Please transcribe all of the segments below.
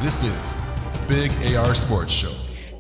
This is the Big AR Sports Show.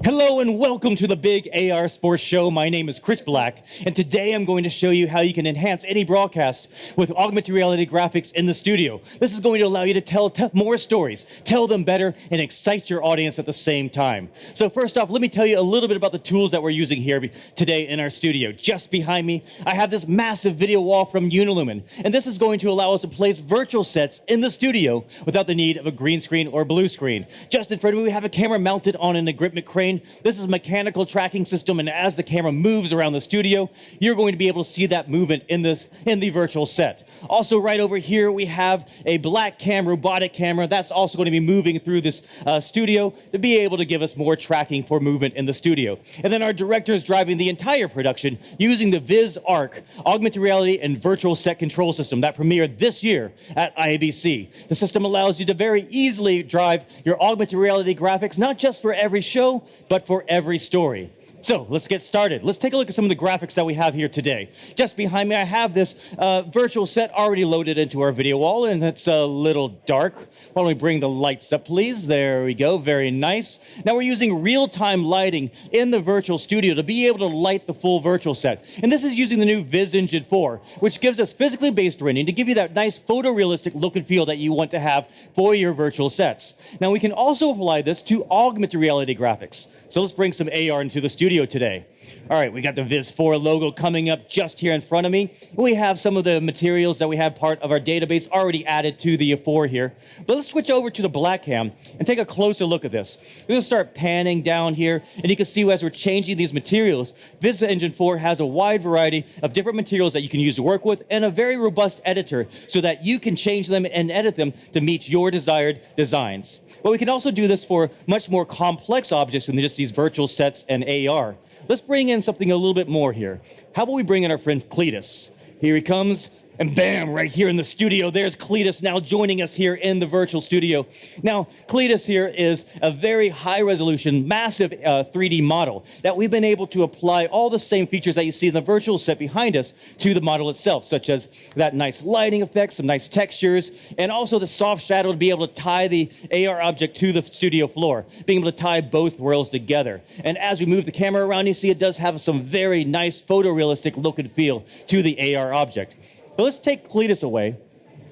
Hello and welcome to the Big AR Sports Show. My name is Chris Black, and today I'm going to show you how you can enhance any broadcast with augmented reality graphics in the studio. This is going to allow you to tell more stories, tell them better, and excite your audience at the same time. So first off, let me tell you a little bit about the tools that we're using here today in our studio. Just behind me, I have this massive video wall from Unilumin, and this is going to allow us to place virtual sets in the studio without the need of a green screen or blue screen. Just in front of me, we have a camera mounted on an equipment crane. This is a mechanical tracking system, and as the camera moves around the studio, you're going to be able to see that movement in the virtual set. Also, right over here, we have a black cam, robotic camera. That's also going to be moving through this studio to be able to give us more tracking for movement in the studio. And then our director is driving the entire production using the VizArc augmented reality and virtual set control system that premiered this year at IABC. The system allows you to very easily drive your augmented reality graphics, not just for every show, but for every story. So let's get started. Let's take a look at some of the graphics that we have here today. Just behind me, I have this virtual set already loaded into our video wall, and it's a little dark. Why don't we bring the lights up, please? There we go. Very nice. Now we're using real-time lighting in the virtual studio to be able to light the full virtual set. And this is using the new Viz Engine 4, which gives us physically based rendering to give you that nice photorealistic look and feel that you want to have for your virtual sets. Now we can also apply this to augmented reality graphics. So let's bring some AR into the studio today. All right, we got the Viz 4 logo coming up just here in front of me. We have some of the materials that we have part of our database already added to the 4 here. But let's switch over to the black cam and take a closer look at this. We're going to start panning down here, and you can see as we're changing these materials, Viz Engine 4 has a wide variety of different materials that you can use to work with and a very robust editor so that you can change them and edit them to meet your desired designs. But we can also do this for much more complex objects than just these virtual sets and AR. Let's bring in something a little bit more here. How about we bring in our friend Cletus? Here he comes, and bam, right here in the studio, there's Cletus now joining us here in the virtual studio. Now, Cletus here is a very high-resolution, massive 3D model that we've been able to apply all the same features that you see in the virtual set behind us to the model itself, such as that nice lighting effect, some nice textures, and also the soft shadow to be able to tie the AR object to the studio floor, being able to tie both worlds together. And as we move the camera around, you see it does have some very nice photorealistic look and feel to the AR object. But let's take Cletus away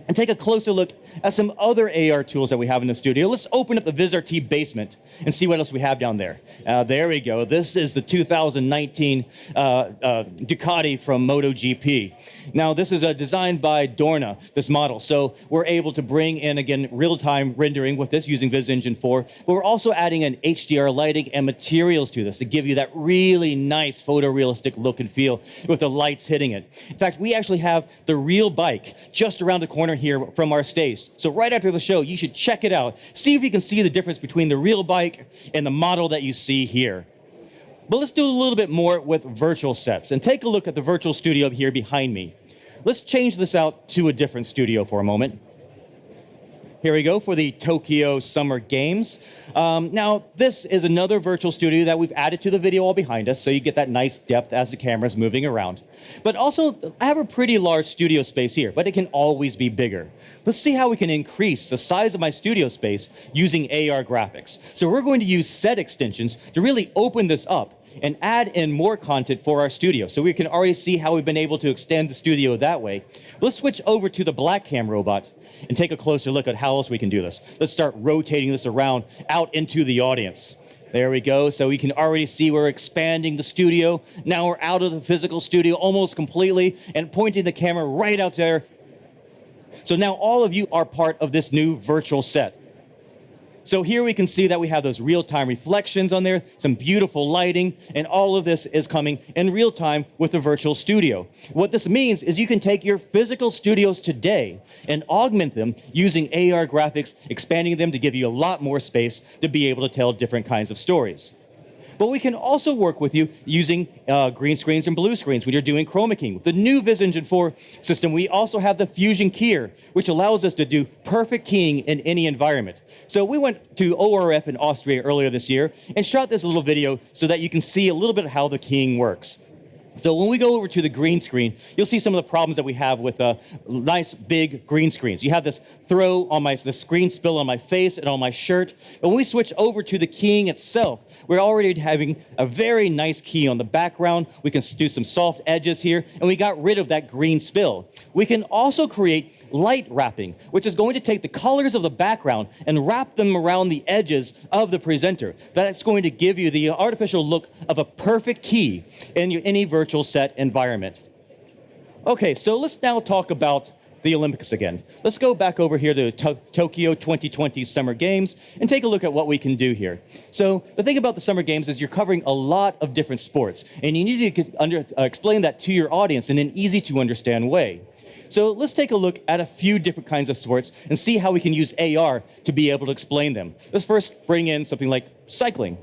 and take a closer look at some other AR tools that we have in the studio. Let's open up the VizRT basement and see what else we have down there. There we go. This is the 2019 Ducati from MotoGP. Now, this is designed by Dorna, this model. So we're able to bring in, again, real-time rendering with this using Viz Engine 4. But we're also adding an HDR lighting and materials to this to give you that really nice photorealistic look and feel with the lights hitting it. In fact, we actually have the real bike just around the corner here from our stage. So right after the show, you should check it out. See if you can see the difference between the real bike and the model that you see here. But let's do a little bit more with virtual sets and take a look at the virtual studio here behind me. Let's change this out to a different studio for a moment. Here we go for the Tokyo Summer Games. Now, this is another virtual studio that we've added to the video wall behind us, so you get that nice depth as the camera's moving around. But also, I have a pretty large studio space here, but it can always be bigger. Let's see how we can increase the size of my studio space using AR graphics. So we're going to use set extensions to really open this up and add in more content for our studio. So we can already see how we've been able to extend the studio that way. Let's switch over to the black cam robot and take a closer look at how else we can do this. Let's start rotating this around out into the audience. There we go. So we can already see we're expanding the studio. Now we're out of the physical studio almost completely and pointing the camera right out there. So now all of you are part of this new virtual set. So here we can see that we have those real-time reflections on there, some beautiful lighting, and all of this is coming in real time with the virtual studio. What this means is you can take your physical studios today and augment them using AR graphics, expanding them to give you a lot more space to be able to tell different kinds of stories. But we can also work with you using green screens and blue screens when you're doing chroma keying. With the new Viz Engine 4 system, we also have the Fusion Keyer, which allows us to do perfect keying in any environment. So we went to ORF in Austria earlier this year and shot this little video so that you can see a little bit of how the keying works. So when we go over to the green screen, you'll see some of the problems that we have with nice big green screens. You have this the screen spill on my face and on my shirt. But when we switch over to the keying itself, we're already having a very nice key on the background. We can do some soft edges here, and we got rid of that green spill. We can also create light wrapping, which is going to take the colors of the background and wrap them around the edges of the presenter. That's going to give you the artificial look of a perfect key in any virtual set environment. Okay, so let's now talk about the Olympics again. Let's go back over here to Tokyo 2020 Summer Games and take a look at what we can do here. So the thing about the Summer Games is you're covering a lot of different sports, and you need to explain that to your audience in an easy to understand way. So let's take a look at a few different kinds of sports and see how we can use AR to be able to explain them. Let's first bring in something like cycling.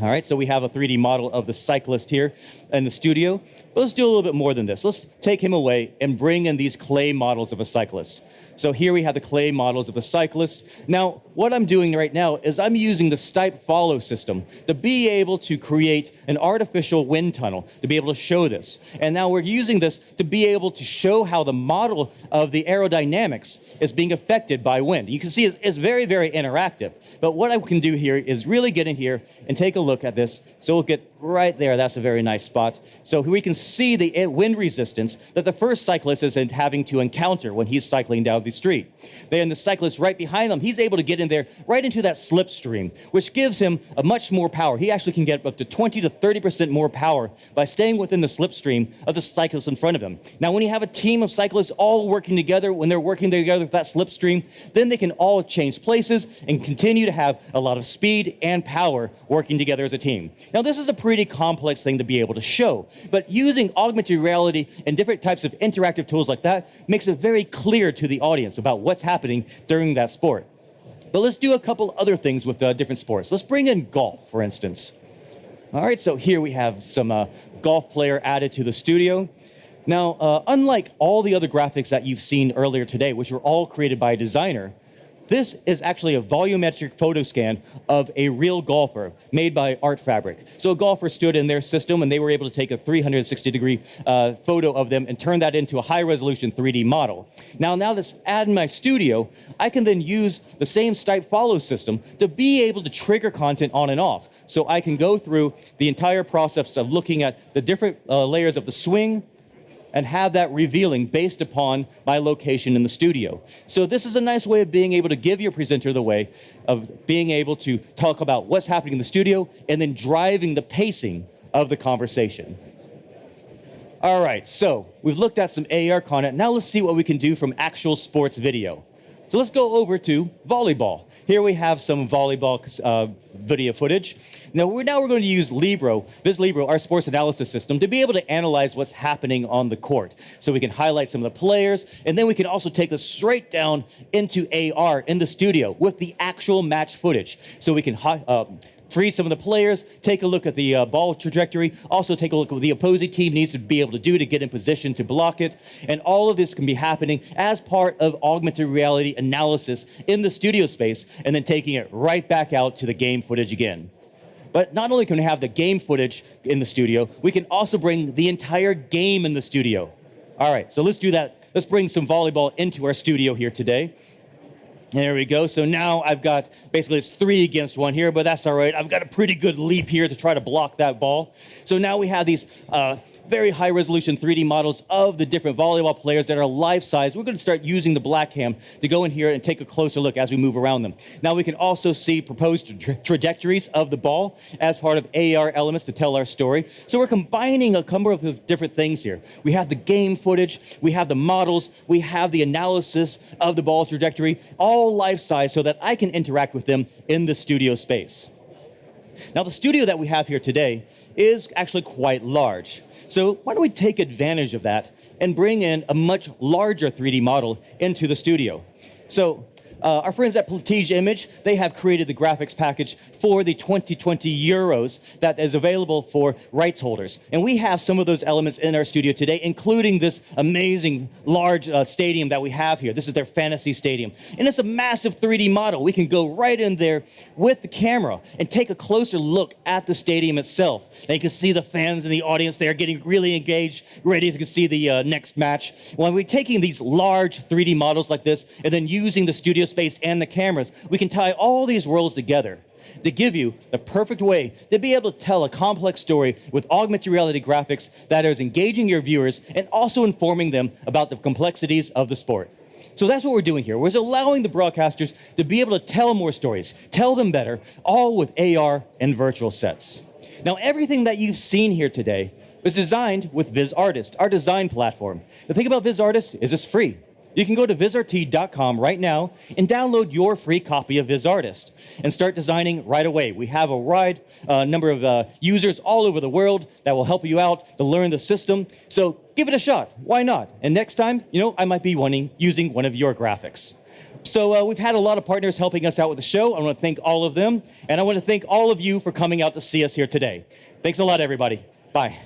All right, so we have a 3D model of the cyclist here in the studio. But let's do a little bit more than this. Let's take him away and bring in these clay models of a cyclist. So here we have the clay models of the cyclist. Now, what I'm doing right now is I'm using the Stipe follow system to be able to create an artificial wind tunnel to be able to show this. And now we're using this to be able to show how the model of the aerodynamics is being affected by wind. You can see it's very, very interactive. But what I can do here is really get in here and take a look at this. So we'll get right there. That's a very nice spot. So we can see the wind resistance that the first cyclist is having to encounter when he's cycling down the street. Then the cyclist right behind them, he's able to get in there right into that slipstream, which gives him a much more power. He actually can get up to 20 to 30% more power by staying within the slipstream of the cyclist in front of him. Now, when you have a team of cyclists all working together, when they're working together with that slipstream, then they can all change places and continue to have a lot of speed and power working together as a team. Now, this is a pretty complex thing to be able to show, but using augmented reality and different types of interactive tools like that makes it very clear to the audience about what's happening during that sport. But let's do a couple other things with different sports. Let's bring in golf, for instance. All right, so here we have some golf player added to the studio. Now, unlike all the other graphics that you've seen earlier today, which were all created by a designer, this is actually a volumetric photo scan of a real golfer made by Art Fabric. So a golfer stood in their system and they were able to take a 360-degree photo of them and turn that into a high-resolution 3D model. Now to add in my studio, I can then use the same Stipe follow system to be able to trigger content on and off. So I can go through the entire process of looking at the different layers of the swing, and have that revealing based upon my location in the studio. So this is a nice way of being able to give your presenter the way of being able to talk about what's happening in the studio and then driving the pacing of the conversation. All right, so we've looked at some AR content. Now let's see what we can do from actual sports video. So let's go over to volleyball. Here we have some volleyball video footage. Now we're going to use Viz Libro, our sports analysis system, to be able to analyze what's happening on the court. So we can highlight some of the players, and then we can also take this straight down into AR in the studio with the actual match footage. So we can freeze some of the players, take a look at the ball trajectory, also take a look at what the opposing team needs to be able to do to get in position to block it. And all of this can be happening as part of augmented reality analysis in the studio space, and then taking it right back out to the game footage again. But not only can we have the game footage in the studio, we can also bring the entire game in the studio. All right, so let's do that. Let's bring some volleyball into our studio here today. There we go. So now I've got, basically it's 3 against 1 here, but that's all right. I've got a pretty good leap here to try to block that ball. So now we have these very high resolution 3D models of the different volleyball players that are life-size. We're going to start using the black cam to go in here and take a closer look as we move around them. Now we can also see proposed trajectories of the ball as part of AR elements to tell our story. So we're combining a number of different things here. We have the game footage, we have the models, we have the analysis of the ball trajectory, all life-size so that I can interact with them in the studio space. Now, the studio that we have here today is actually quite large. So why don't we take advantage of that and bring in a much larger 3D model into the studio? So Our friends at Platige Image, they have created the graphics package for the 2020 Euros that is available for rights holders. And we have some of those elements in our studio today, including this amazing large stadium that we have here. This is their fantasy stadium. And it's a massive 3D model. We can go right in there with the camera and take a closer look at the stadium itself. And you can see the fans in the audience there getting really engaged, ready to see the next match. When we're taking these large 3D models like this and then using the studio space and the cameras, we can tie all these worlds together to give you the perfect way to be able to tell a complex story with augmented reality graphics that is engaging your viewers and also informing them about the complexities of the sport. So that's what we're doing here. We're allowing the broadcasters to be able to tell more stories, tell them better, all with AR and virtual sets. Now, everything that you've seen here today was designed with VizArtist, our design platform. The thing about VizArtist is it's free. You can go to vizrt.com right now and download your free copy of VizArtist and start designing right away. We have a wide number of users all over the world that will help you out to learn the system. So give it a shot. Why not? And next time, I might be using one of your graphics. So we've had a lot of partners helping us out with the show. I want to thank all of them. And I want to thank all of you for coming out to see us here today. Thanks a lot, everybody. Bye.